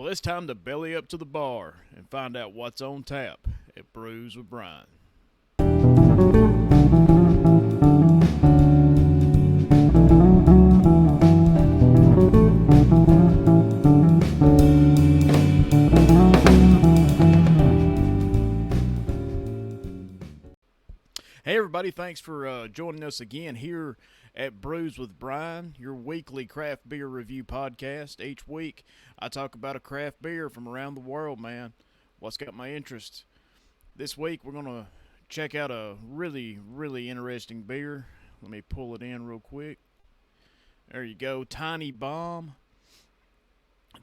Well, it's time to belly up to the bar and find out what's on tap at Brews with Brian. Hey, everybody, thanks for joining us again here at Brews with Brian, your weekly craft beer review podcast. Each week, I talk about a craft beer from around the world, man. What's got my interest? This week, we're going to check out a really interesting beer. Let me pull it in real quick. There you go, Tiny Bomb.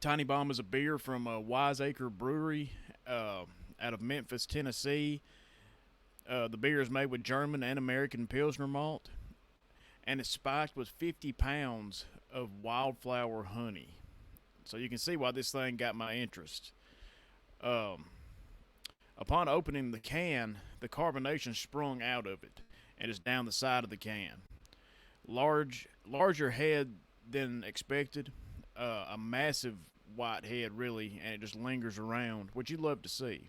Tiny Bomb is a beer from Wiseacre Brewery out of Memphis, Tennessee. The beer is made with German and American Pilsner malt, and it's spiked with 50 pounds of wildflower honey. So you can see why this thing got my interest. Upon opening the can, the carbonation sprung out of it and is down the side of the can. Larger head than expected, a massive white head really, and it just lingers around, which you love to see.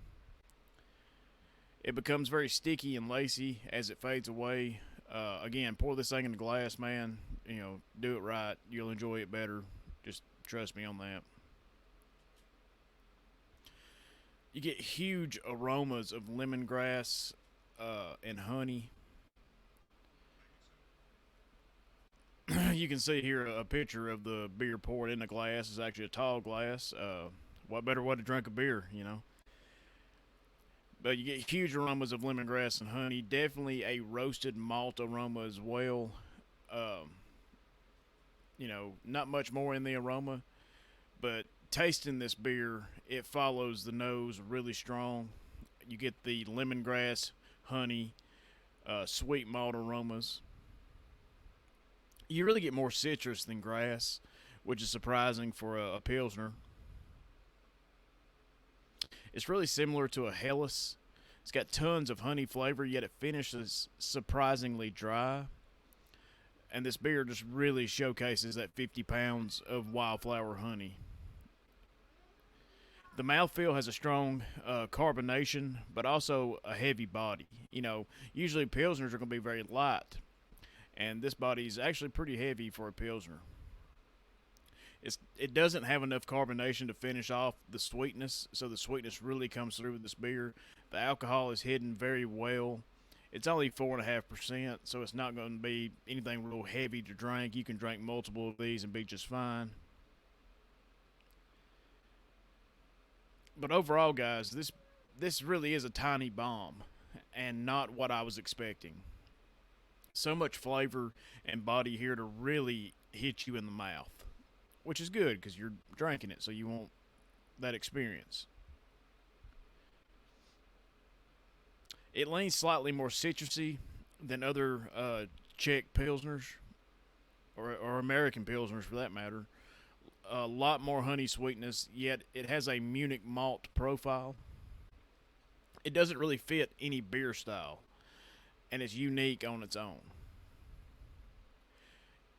It becomes very sticky and lacy as it fades away. Again, pour this thing in the glass, man. You know, do it right. You'll enjoy it better. Just trust me on that. You get huge aromas of lemongrass and honey. You can see here a picture of the beer poured in the glass. It's actually a tall glass. What better way to drink a beer, you know? But you get huge aromas of lemongrass and honey. Definitely a roasted malt aroma as well. Not much more in the aroma. But tasting this beer, it follows the nose really strong. You get the lemongrass, honey, sweet malt aromas. You really get more citrus than grass, which is surprising for a Pilsner. It's really similar to a Helles. It's got tons of honey flavor, yet it finishes surprisingly dry. And this beer just really showcases that 50 pounds of wildflower honey. The mouthfeel has a strong carbonation, but also a heavy body. You know, usually Pilsners are going to be very light, and this body is actually pretty heavy for a Pilsner. It doesn't have enough carbonation to finish off the sweetness, so the sweetness really comes through with this beer. The alcohol is hidden very well. It's only 4.5%, so it's not going to be anything real heavy to drink. You can drink multiple of these and be just fine. But overall, guys, this really is a tiny bomb, and not what I was expecting. So much flavor and body here to really hit you in the mouth, which is good because you're drinking it, so you want that experience. It leans slightly more citrusy than other Czech Pilsners, or American Pilsners for that matter. A lot more honey sweetness, yet it has a Munich malt profile. It doesn't really fit any beer style, and it's unique on its own.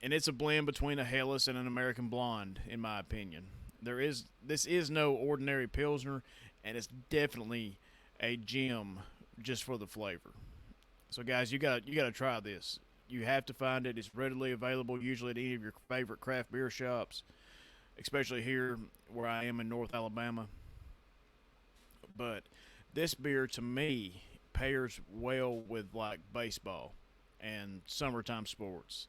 And it's a blend between a Helles and an American Blonde, in my opinion. This is no ordinary Pilsner, and it's definitely a gem just for the flavor. So, guys, you got to try this. You have to find it. It's readily available, usually at any of your favorite craft beer shops, especially here where I am in North Alabama. But this beer, to me, pairs well with, like, baseball and summertime sports,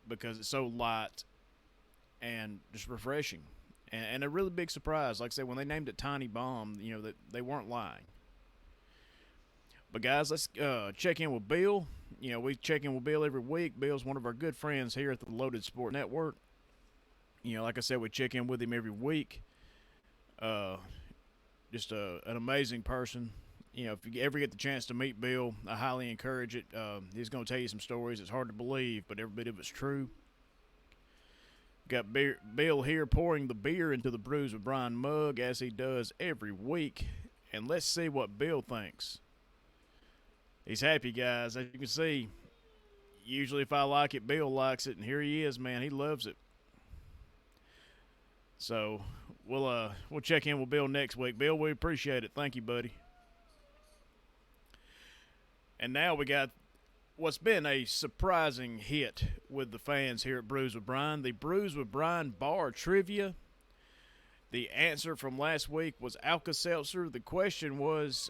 because it's so light and just refreshing. And a really big surprise. Like I said, when they named it Tiny Bomb, you know, that they weren't lying. But, guys, let's check in with Bill. You know, we check in with Bill every week. Bill's one of our good friends here at the Loaded Sport Network. You know, like I said, we check in with him every week. Just an amazing person. You know, if you ever get the chance to meet Bill, I highly encourage it. He's going to tell you some stories. It's hard to believe, but every bit of it's true. Got Bill here pouring the beer into the Brews with Brian mug, as he does every week. And let's see what Bill thinks. He's happy, guys. As you can see, usually if I like it, Bill likes it. And here he is, man. He loves it. So We'll check in with Bill next week. Bill, we appreciate it. Thank you, buddy. And now we got what's been a surprising hit with the fans here at Brews with Brian. The Brews with Brian bar trivia. The answer from last week was Alka-Seltzer. The question was,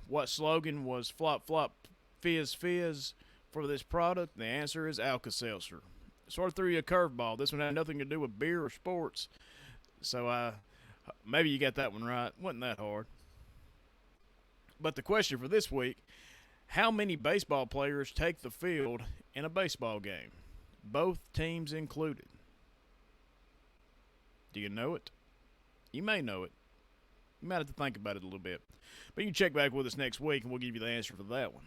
what slogan was flop, flop, fizz, fizz for this product? The answer is Alka-Seltzer. Sort of threw you a curveball. This one had nothing to do with beer or sports. So maybe you got that one right. Wasn't that hard. But the question for this week, how many baseball players take the field in a baseball game? Both teams included. Do you know it? You may know it. You might have to think about it a little bit. But you can check back with us next week, and we'll give you the answer for that one.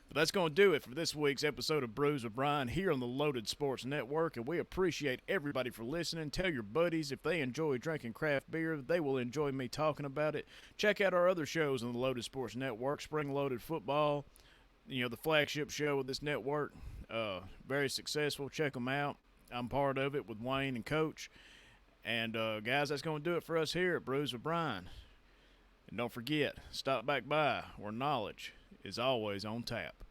But that's going to do it for this week's episode of Brews with Brian here on the Loaded Sports Network, and we appreciate everybody for listening. Tell your buddies if they enjoy drinking craft beer, they will enjoy me talking about it. Check out our other shows on the Loaded Sports Network, Spring Loaded Football, the flagship show of this network. Very successful. Check them out. I'm part of it with Wayne and Coach. And, guys, that's going to do it for us here at Brews with Brian. And don't forget, stop back by where knowledge is always on tap.